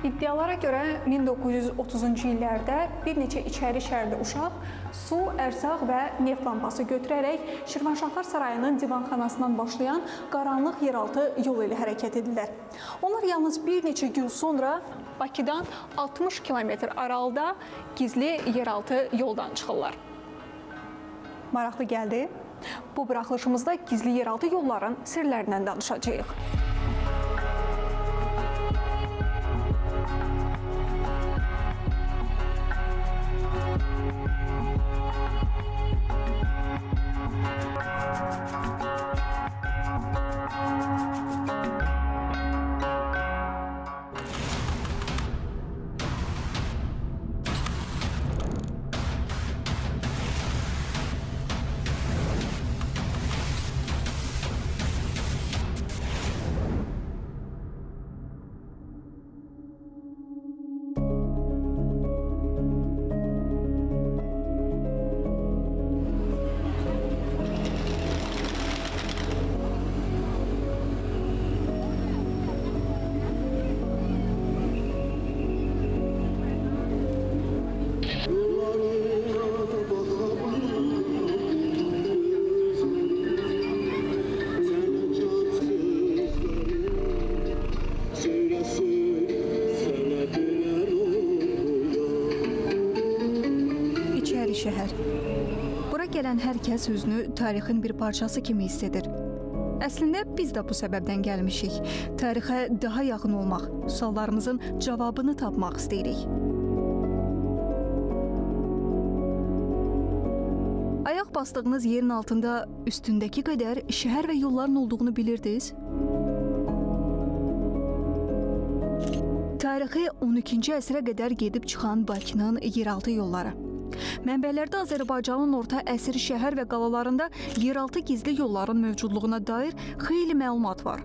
İddialara görə 1930-cu illərdə bir neçə içəri şəhərli uşaq su, ərzaq və neft lampası götürərək Şirvanşahlar Sarayının divanxanasından başlayan qaranlıq yeraltı yol ilə hərəkət edirlər. Onlar yalnız bir neçə gün sonra Bakıdan 60 kilometr aralıda gizli yeraltı yoldan çıxırlar. Maraqlı gəldi. Bu buraxılışımızda gizli yeraltı yolların sirlərindən danışacağıq. Şəhər. Bura gələn hər kəs özünü tarixin bir parçası kimi hiss edir. Əslində biz də bu səbəbdən gəlmişik. Tarixə daha yaxın olmaq, suallarımızın cavabını tapmaq istəyirik. Ayaq bastığınız yerin altında üstündəki qədər şəhər və yolların olduğunu bilirdiniz? Tarixi 12-ci əsrə qədər gedib çıxan Bakının yeraltı yolları. Mənbələrdə Azərbaycanın orta əsr şəhər və qalalarında yeraltı gizli yolların mövcudluğuna dair xeyli məlumat var.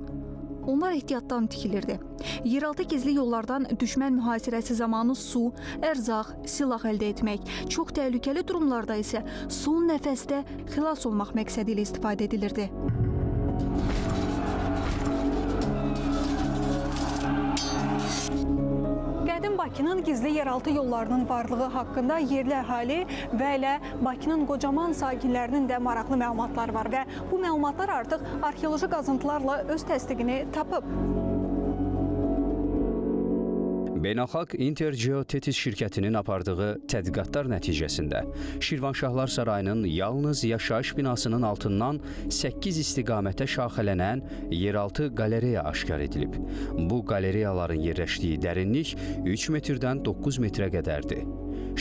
Onlar ehtiyatdan tikilirdi. Yeraltı gizli yollardan düşmən mühasirəsi zamanı su, ərzaq, silah əldə etmək, çox təhlükəli durumlarda isə son nəfəsdə xilas olmaq məqsədi ilə istifadə edilirdi. Qədim Bakının gizli yeraltı yollarının varlığı haqqında yerli əhali və elə Bakının qocaman sakinlərinin də maraqlı məlumatlar var və bu məlumatlar artıq arxeoloji qazıntılarla öz təsdiqini tapıb. Beynəlxalq Intergeotetis şirkətinin apardığı tədqiqatlar nəticəsində Şirvanşahlar Sarayının yalnız yaşayış binasının altından 8 istiqamətə şaxələnən yeraltı qalereya aşkar edilib. Bu qalereyaların yerləşdiyi dərinlik 3 metrdən 9 metrə qədərdir.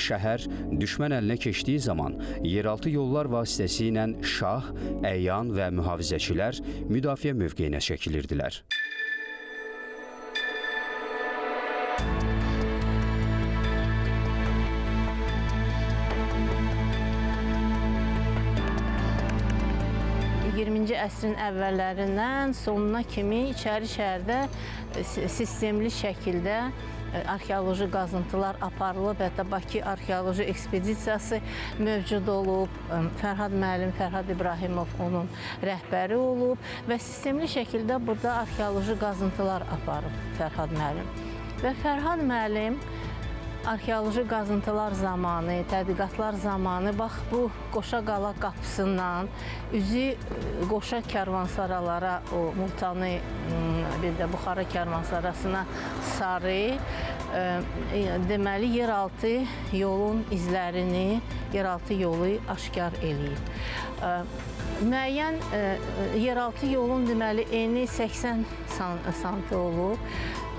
Şəhər düşmən əlinə keçdiyi zaman yeraltı yollar vasitəsilə şah, əyan və mühafizəçilər müdafiə mövqeyinə çəkilirdilər. Əsrin əvvəllərindən sonuna kimi içəri şəhərdə sistemli şəkildə arxeoloji qazıntılar aparılıb, hətta Bakı arxeoloji ekspedisiyası mövcud olub. Fərhad müəllim, Fərhad İbrahimov onun rəhbəri olub və sistemli şəkildə burada arxeoloji qazıntılar aparıb Fərhad müəllim. Və Fərhad müəllim arxeoloji qazıntılar zamanı, tədqiqatlar zamanı bax bu Qoşa Qala qapısından üzü Qoşa kərvansaralara, o Multani, bir də Buxara kərvansarasına sarı deməli yeraltı yolun izlərini, yeraltı yolu aşkar eləyib. Müəyyən yeraltı yolun deməli eni 80 sm olub.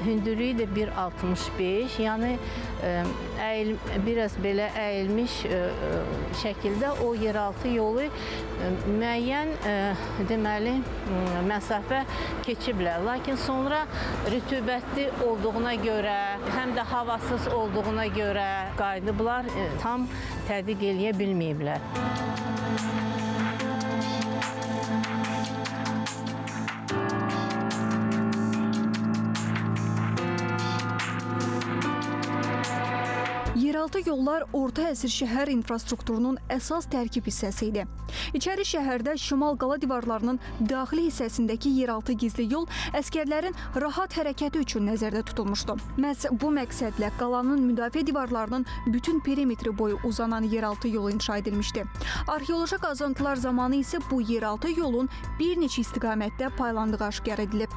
hündürlüyü də 1.65, yəni biraz belə əyilmiş şəkildə o yeraltı yolu müəyyən deməli məsafə keçiblər. Lakin sonra rütubətli olduğuna görə, həm də havasız olduğuna görə qayıdıblar, tam tədqiq eləyə bilməyiblər. Yeraltı yollar orta əsr şəhər infrastrukturunun əsas tərkib hissəsi idi. İçəri şəhərdə şimal qala divarlarının daxili hissəsindəki yeraltı gizli yol əsgərlərin rahat hərəkəti üçün nəzərdə tutulmuşdu. Məhz bu məqsədlə qalanın müdafiə divarlarının bütün perimetri boyu uzanan yeraltı yolu inşa edilmişdi. Arxeoloji qazıntılar zamanı isə bu yeraltı yolun bir neçə istiqamətdə paylandığı aşkar edilib.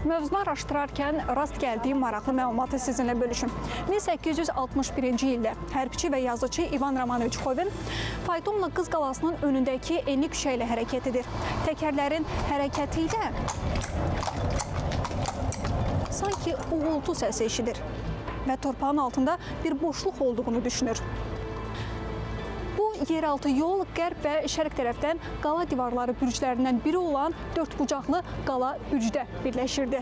Mövzunu araşdırarkən rast gəldiyim maraqlı məlumatı sizinlə bölüşüm. 1861-ci ildə hərbiçi və yazıcı İvan Romanoviç Xovin faytonla Qız Qalasının önündəki enli küçə ilə hərəkət edir. Təkərlərin hərəkəti ilə sanki uğultu səsi eşidir və torpağın altında bir boşluq olduğunu düşünür. Yeraltı yol qərb və şərq tərəfdən qala divarları bürclərindən biri olan dördbucaqlı qala bürcdə birləşirdi.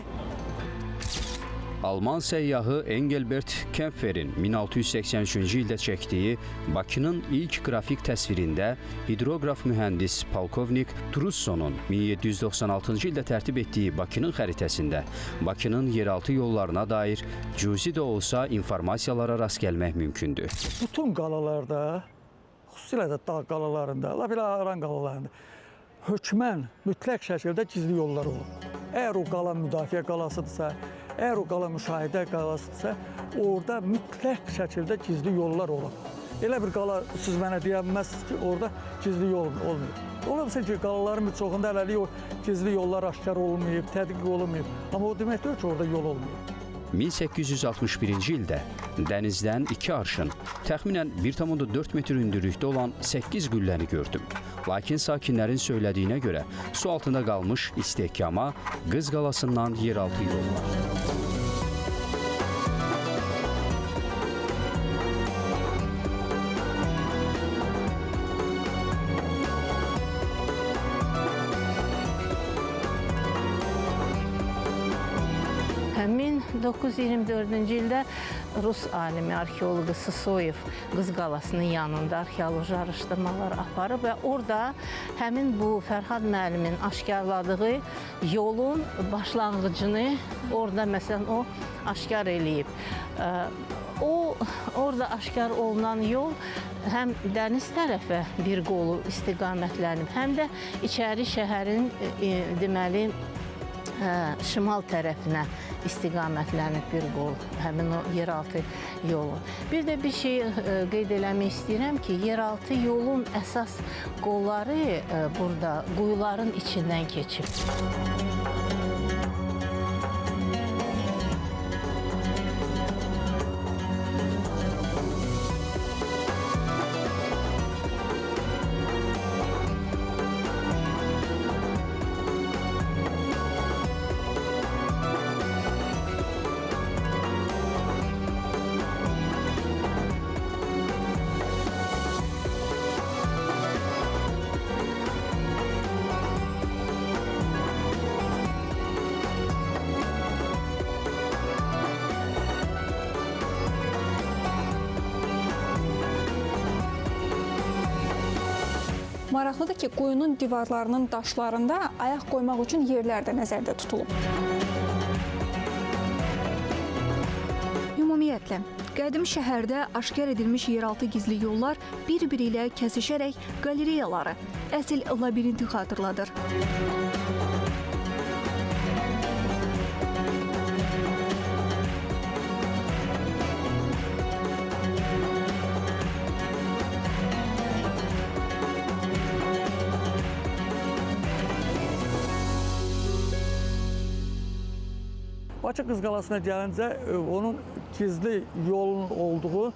Alman səyyahı Engelbert Kempferin 1683-cü ildə çəkdiyi Bakının ilk qrafik təsvirində hidroqraf mühəndis polkovnik Trussonun 1796-cı ildə tərtib etdiyi Bakının xəritəsində Bakının yeraltı yollarına dair cüzi də olsa informasiyalara rast gəlmək mümkündür. Bütün qalalarda, xüsusilə də dağ qalalarında, belə aran qalalarında hökmən mütləq şəkildə gizli yollar olub. Əgər o qala müdafiə qalasıdırsa, əgər o qala müşahidə qalasıdırsa, orada mütləq şəkildə gizli yollar olub. Elə bir qala siz mənə deyə bilməzsiniz ki, orada gizli yol olmuyor. Ola bilsin ki, qalaların bir çoxunda hələlik o gizli yollar aşkar olmayıb, tədqiq olunmayıb. Amma o demək deyil ki, orada yol olmuyor. 1861-ci ildə dənizdən 2 arşın, təxminən 1,4 metr hündürlükdə olan 8 qülləni gördüm. Lakin sakinlərin söylədiyinə görə su altında qalmış istehkama Qız Qalasından yeraltı yol var. Həmin 1924-cü ildə Rus alimi, arxeoloqu Sısoyev Qız Qalasının yanında arxeoloji araşdırmalar aparıb və orada həmin bu Fərhad müəllimin aşkarladığı yolun başlanğıcını orada məsələn o aşkar eləyib. Orada aşkar olunan yol həm dəniz tərəfə bir qolu istiqamətlənib, həm də içəri şəhərin deməli şimal tərəfinə istiqamətlənib bir qol, həmin o yeraltı yolu. Bir də bir şey qeyd eləmək istəyirəm ki, yeraltı yolun əsas qolları burada quyuların içindən keçib. Maraqlıdır ki, quyunun divarlarının daşlarında ayaq qoymaq üçün yerlər də nəzərdə tutulub. Ümumiyyətlə, qədim şəhərdə aşkar edilmiş yeraltı gizli yollar bir-biri ilə kəsişərək qalereyaları, əsl labirinti xatırladır. Bakı Qız Qalasına gəlincə, onun gizli yolun olduğu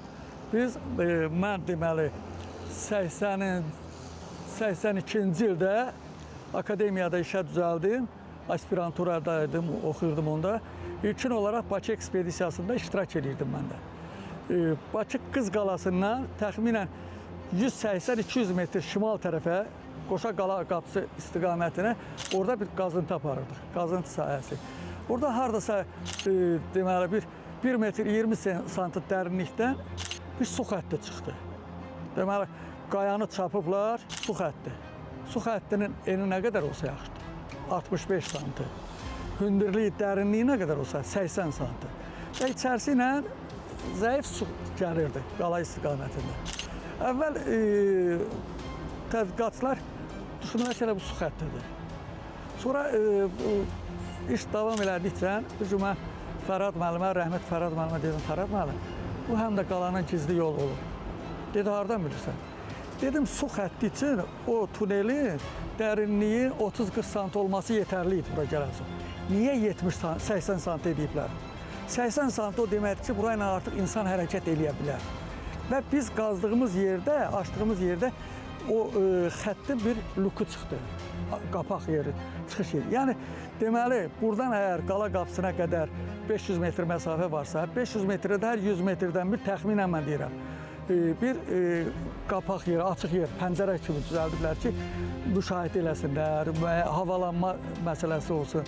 mən deməli 80-in 1982-ci ildə akademiyada işə düzəldim. Aspiranturadaydım, oxuyurdum onda. İlkin olaraq Bakı ekspedisiyasında iştirak edirdim mən də. Bakı Qız Qalasından təxminən 180-200 metr şimal tərəfə Qoşa Qala qapısı istiqamətinə orada bir qazıntı aparırdıq, qazıntı sahəsi. Orada hardasa deməli 1 metr 20 sm dərinlikdən bir su xətti çıxdı. Deməli qayanı çapıblar, su xətti. Su xəttinin eni nə qədər olsa yaxşıdır? 65 sm. Hündürlüyü, dərinliyi nə qədər olsa 80 sm. Və içərisi ilə zəif su gəlirdi qala istiqamətində. Əvvəl tədqiqatçılar düşünürlər ki, bu su xəttidir. Sonra iş davam elədikcə bir gün mən Fərhad müəllimə, rəhmət Fərhad müəllimə dedim, Fərhad müəllim, bu həm də qalanın gizli yolu olur. Dedi, hardan bilirsən? Dedim, su xətti üçün o tunelin dərinliyi 30-40 sm olması yetərli idi bura gələn su. Niyə 70-80 sm ediblər? 80 sm o deməkdir ki, burayla artıq insan hərəkət eləyə bilər. Və biz qazdığımız yerdə, açdığımız yerdə o xəttin bir luku çıxdı. Qapaq yeri, çıxış yeri. Yəni, deməli, buradan əgər qala qapısına qədər 500 metr məsafə varsa, 500 metrdə hər 100 metrdən bir təxminən mən deyirəm, bir qapaq yeri, açıq yer, pəncərə kimi düzəldiblər ki, müşahidə eləsinlər, havalanma məsələsi olsun.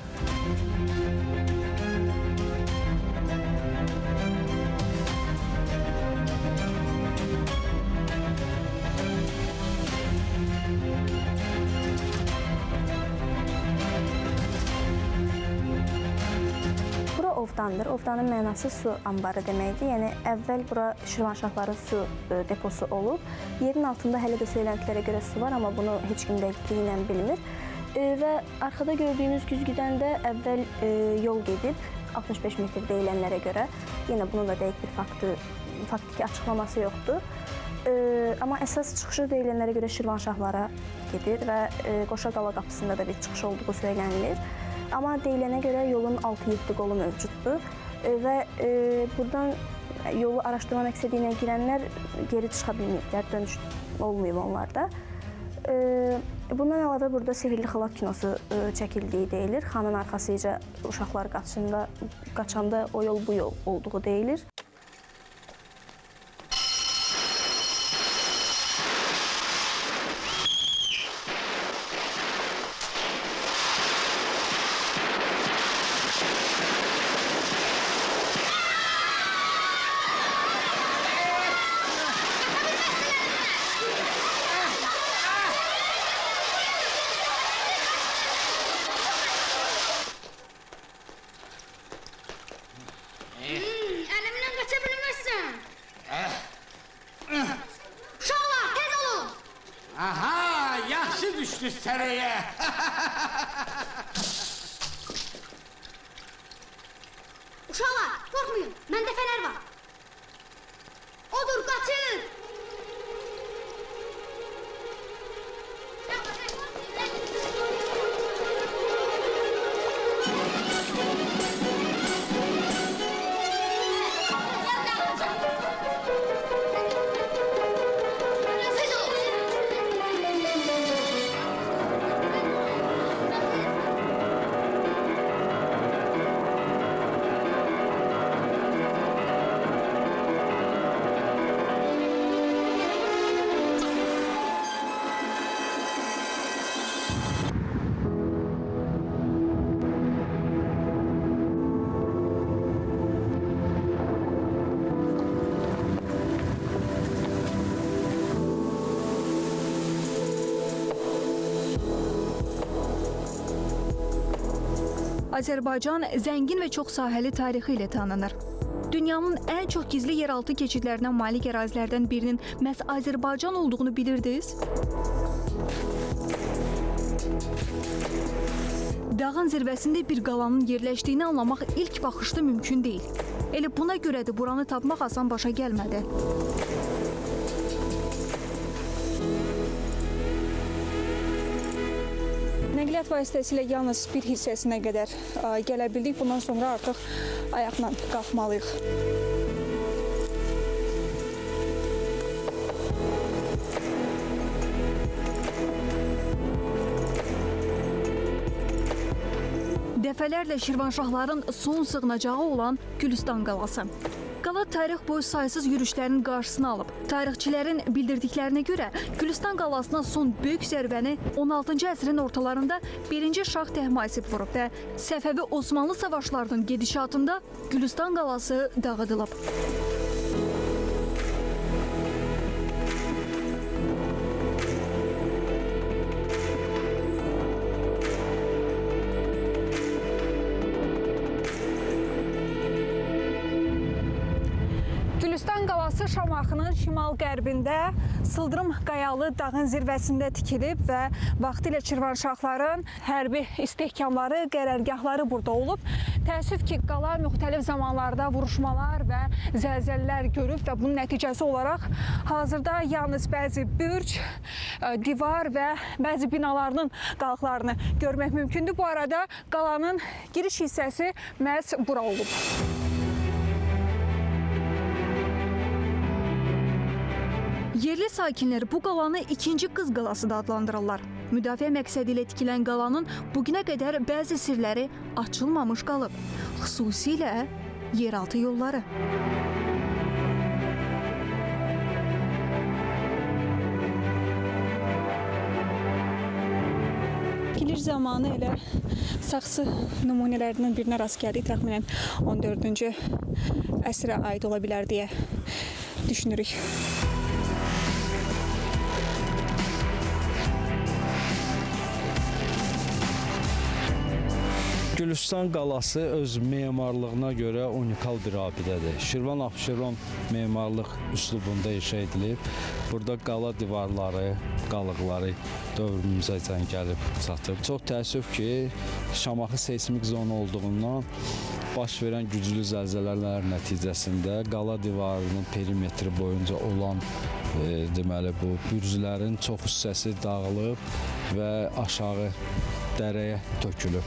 Ovdandır. Ovdanın mənası su anbarı deməkdir. Yəni, əvvəl bura Şirvanşahların su deposu olub. Yerin altında hələ də söyləntilərə görə su var, amma bunu heç kim dəqiqliyi ilə bilmir. Və arxada gördüyünüz güzgüdən də əvvəl yol gedib, 65 metr deyilənlərə görə. Yenə bunun da dəqiq bir faktiki açıqlaması yoxdur. Amma əsas çıxışı deyilənlərə görə Şirvanşahlara gedir və Qoşa Qala qapısında da bir çıxış olduğu söylənilir. Amma deyilənə görə yolun 6-7 qolu mövcuddur və buradan yolu araşdırma məqsədi ilə girənlər geri çıxa bilməyiblər, dönüş olmayıb onlarda. Bundan əlavə burada Sehirli Xalat kinosu çəkildiyi deyilir. Xanın arxasıca uşaqlar qaçanda o yol bu yol olduğu deyilir. Əlimdən qaça bilməzsən. Uşaqlar, tez olun. Aha, yaxşı düşdü sərəyə. Uşaqlar, qorxmayın, məndə fənər var. Odur, qaçın. Azərbaycan zəngin və çox sahəli tarixi ilə tanınır. Dünyanın ən çox gizli yeraltı keçidlərinə malik ərazilərdən birinin məhz Azərbaycan olduğunu bilirdiniz? Dağın zirvəsində bir qalanın yerləşdiyini anlamaq ilk baxışda mümkün deyil. Elə buna görə də buranı tapmaq asan başa gəlmədi. Nəqliyyat vasitəsilə yalnız bir hissəsinə qədər gələ bildik. Bundan sonra artıq ayaqla qalxmalıyıq. dəfələrlə Şirvanşahların son sığınacağı olan Gülüstan qalası. Qala tarix boyu saysız yürüşlərin qarşısını alıb. Tarixçilərin bildirdiklərinə görə Gülüstan qalasına son böyük zərbəni 16-cı əsrin ortalarında 1-ci Şah Təhmasib vurub və Səfəvi Osmanlı savaşlarının gedişatında Gülüstan qalası dağıdılıb. Gülüstan qalası Şamaxının şimal-qərbində Sıldırım Qayalı dağın zirvəsində tikilib və vaxtilə Şirvanşahların hərbi istehkamları, qərargahları burada olub. Təəssüf ki, qala müxtəlif zamanlarda vuruşmalar və zəlzələlər görüb və bunun nəticəsi olaraq hazırda yalnız bəzi bürc, divar və bəzi binalarının qalıqlarını görmək mümkündür. Bu arada qalanın giriş hissəsi məhz bura olub. Yerli sakinlər bu qalanı ikinci Qız qalası da adlandırırlar. Müdafiə məqsədi ilə tikilən qalanın bugünə qədər bəzi sirləri açılmamış qalıb. Xüsusilə yeraltı yolları. Giriş zamanı elə saxsı nümunələrindən birinə rast gəldik. Təxminən 14-cü əsrə aid ola bilər deyə düşünürük. Gülüstan qalası öz memarlığına görə unikal bir abidədir. Şirvan-Abşeron memarlıq üslubunda inşa edilib. Burada qala divarları, qalıqları dövrümüzəcən gəlib çatıb. Çox təəssüf ki, Şamaxı seysmik zonu olduğundan baş verən güclü zəlzələlər nəticəsində qala divarının perimetri boyunca olan deməli bu bürclərin çox hissəsi dağılıb və aşağı dərəyə tökülüb.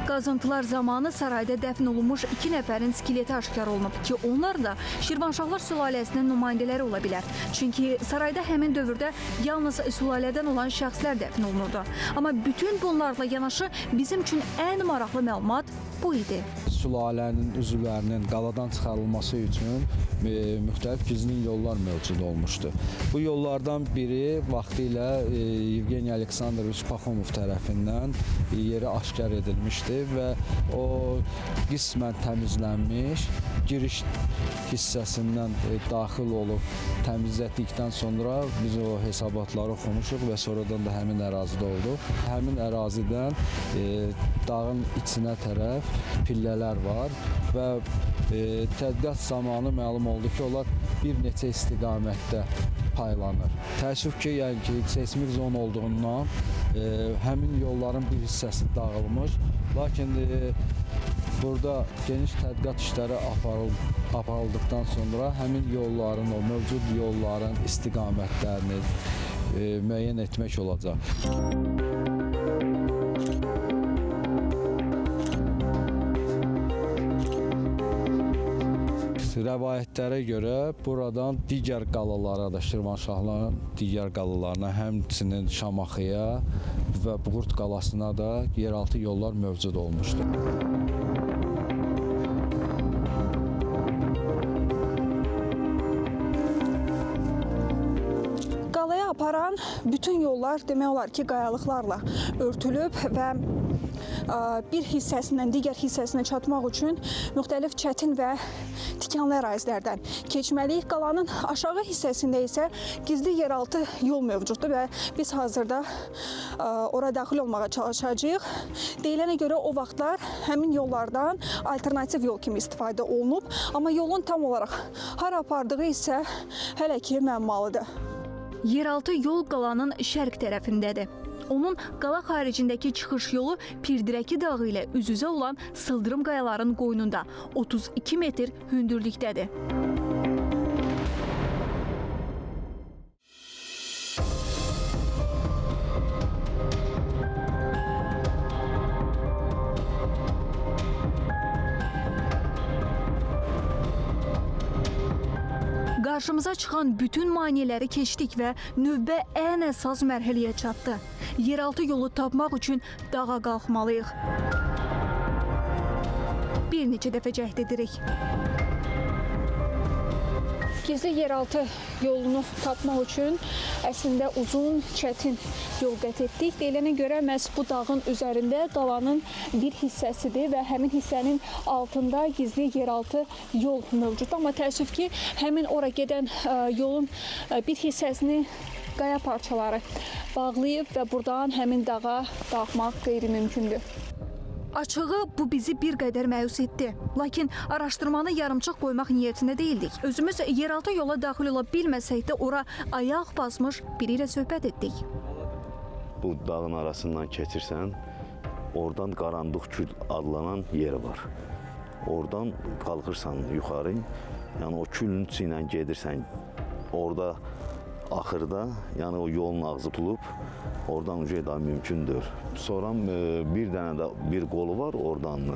Qazıntılar zamanı sarayda dəfn olunmuş 2 nəfərin skeleti aşkar olunub ki, onlar da Şirvanşahlar sülaləsinin nümayəndələri ola bilər. Çünki sarayda həmin dövrdə yalnız sülalədən olan şəxslər dəfn olunurdu. Amma bütün bunlarla yanaşı bizim üçün ən maraqlı məlumat bu idi. Sülalənin üzvlərinin qaladan çıxarılması üçün müxtəlif gizlin yollar mövcud olmuşdu. Bu yollardan biri vaxtilə Yevgeniy Aleksandroviç Paxomov tərəfindən yeri aşkar edilmişdi və o qismən təmizlənmiş, giriş hissəsindən daxil olub təmizlətdikdən sonra biz o hesabatları oxumuşuq və sonradan da həmin ərazidə olduq. Həmin ərazidən dağın içinə tərəf pillələr var və tədqiqat zamanı məlum oldu ki, onlar bir neçə istiqamətdə paylanır. Təəssüf ki, yəni ki, seysmik zon olduğundan həmin yolların bir hissəsi dağılmış, lakin burada geniş tədqiqat işləri aparıldıqdan sonra həmin yolların, o mövcud yolların istiqamətlərini müəyyən etmək olacaq. Rəvayətlərə görə buradan digər qalalara da, Şirvanşahların digər qalalarına, həmçinin Şamaxıya və Buğurt qalasına da yeraltı yollar mövcud olmuşdur. Qalaya aparan bütün yollar demək olar ki, qayalıqlarla örtülüb və bir hissəsindən digər hissəsinə çatmaq üçün müxtəlif çətin və tikanlı ərazilərdən keçməliyik. Qalanın aşağı hissəsində isə gizli yeraltı yol mövcuddur və biz hazırda ora daxil olmağa çalışacağıq. Deyilənə görə o vaxtlar həmin yollardan alternativ yol kimi istifadə olunub, amma yolun tam olaraq hara apardığı isə hələ ki müəmmalıdır. Yeraltı yol qalanın şərq tərəfindədir. Onun qala xaricindəki çıxış yolu Pirdirəki dağı ilə üz-üzə olan Sıldırım qayaların qoynunda 32 metr hündürlükdədir. Qarşımıza çıxan bütün maneələri keçdik və növbə ən əsas mərhələyə çatdı. Yeraltı yolu tapmaq üçün dağa qalxmalıyıq. Bir neçə dəfə cəhd edirik. Gizli yeraltı yolunu tapmaq üçün əslində uzun, çətin yol qət etdik. Deyilənə görə məhz bu dağın üzərində qalanın bir hissəsidir və həmin hissənin altında gizli yeraltı yol mövcud. Amma təəssüf ki, həmin ora gedən yolun bir hissəsini qaya parçaları bağlayıb və buradan həmin dağa qalxmaq qeyri-mümkündür. Açığı bu bizi bir qədər məyus etdi. Lakin araşdırmanı yarımçıq qoymaq niyyətində deyildik. Özümüz yeraltı yola daxil ola bilməsək də ora ayaq basmış biri ilə söhbət etdik. Bu dağın arasından keçirsən, oradan Qarandıq Kül adlanan yer var. Oradan qalxırsan yuxarı, yəni o külün içi ilə gedirsən, orada axırda, yəni o yolun ağzı tutulub, oradan uca daha mümkündür. Sonra bir dənə də bir qolu var oradan,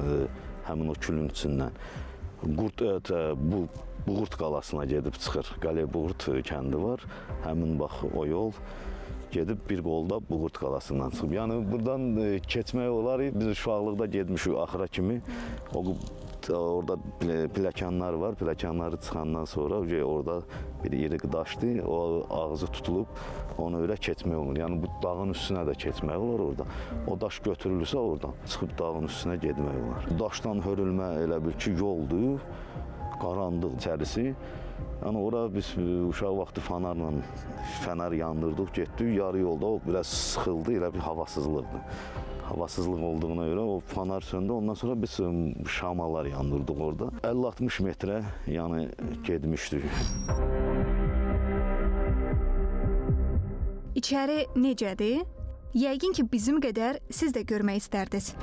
həmin o külün içindən. Buğurt qalasına gedib çıxır. Qale Buğurt kəndi var, həmin bax o yol gedib bir qolda Buğurt qalasından çıxıb. Yəni buradan keçmək olar, biz uşaqlıqda getmişik axıra kimi. Orada pləkanlar var, pləkanları çıxandan sonra orada bir iri daşdır, o ağzı tutulub, onu öyle keçmək olur. Yəni bu dağın üstünə də keçmək olur orada. O daş götürülürsə oradan çıxıb dağın üstünə getmək olar. Daşdan hörülmə elə bil ki yoldur, qaranlıq içərisi. Yəni ora biz uşaq vaxtı fənər yandırdıq, getdik, yarı yolda o biraz sıxıldı, elə bir havasızlıqdır. Havasızlıq olduğuna görə o fanar söndü. Ondan sonra biz şamalar yandırdıq orada. 50-60 metrə yəni getmişdik. İçəri necədir? Yəqin ki, bizim qədər siz də görmək istərdiniz.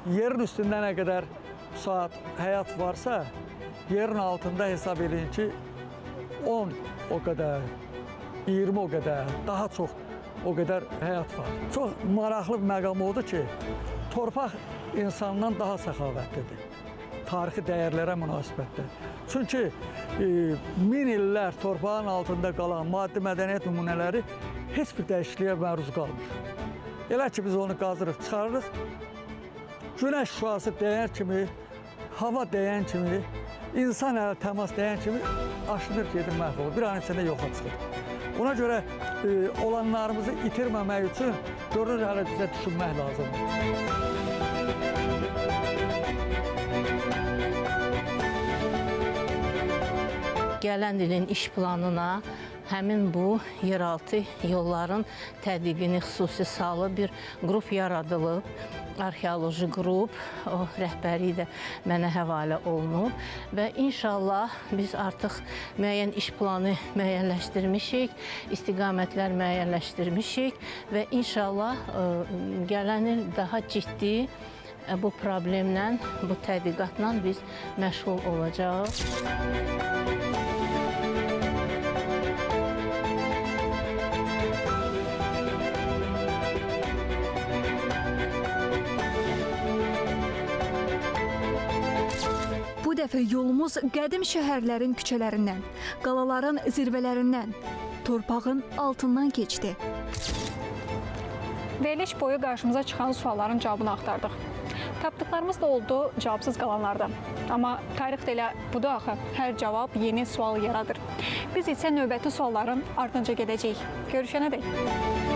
Yerin üstündə nə qədər saat həyat varsa, yerin altında hesab edin ki, 10 o qədər, 20 o qədər, daha çox o qədər həyat var. Çox maraqlı bir məqam odur ki, torpaq insandan daha səxavətlidir. Tarixi dəyərlərə münasibətdə. Çünki 1000 illər torpağın altında qalan maddi mədəniyyət nümunələri heç bir dəyişikliyə məruz qalmır. Elə ki, biz onu qazırıq, çıxarırıq. Günəş şüası dəyən kimi, hava dəyən kimi, insan əli təmas dəyən kimi aşınır, gedir, məhv olur. Bir an içində yoxa çıxır. Ona görə olanlarımızı itirməmək üçün görünür hələ bizə düşünmək lazımdır. Gələn ilin iş planına həmin bu yeraltı yolların tədqiqini xüsusi salıb bir qrup yaradılıb. Arxeoloji qrup, o rəhbəri də mənə həvalə olunub və inşallah biz artıq müəyyən iş planı müəyyənləşdirmişik, istiqamətlər müəyyənləşdirmişik və inşallah gələn il daha ciddi bu problemlə, bu tədqiqatla biz məşğul olacağıq. Bu dəfə yolumuz qədim şəhərlərin küçələrindən, qalaların zirvələrindən, torpağın altından keçdi. Veriliş boyu qarşımıza çıxan sualların cavabını axtardıq. Tapdıqlarımız da oldu cavabsız qalanlardan. Amma tarix də elə budur axı, hər cavab yeni sual yaradır. Biz isə növbəti sualların ardınca gedəcəyik. Görüşənədək.